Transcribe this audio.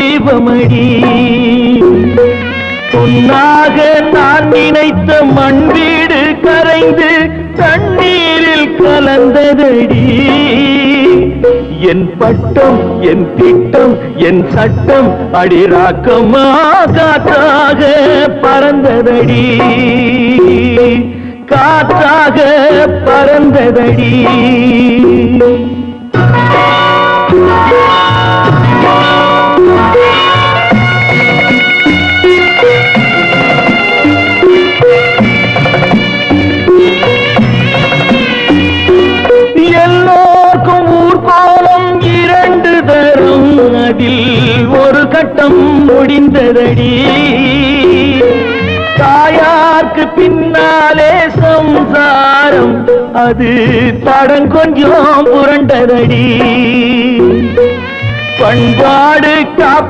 தீபமடி பொன்னாக நான் நினைத்த மண் வீடு கரைந்து தண்ணீரில் கலந்ததடி என் பட்டம் என் திட்டம் என் சட்டம் அடிராக்கமா காற்றாக பறந்ததடி காற்றாக பறந்ததடி எல்லோருக்கும் ஊர்கோலம் இரண்டு தரும் அதில் ஒரு கட்டம் முடிந்ததடி தாயார்க்கு பின்னாலே சம்சாரம் அது தடங்கொஞ்சம் புரண்டதடி பண்பாடு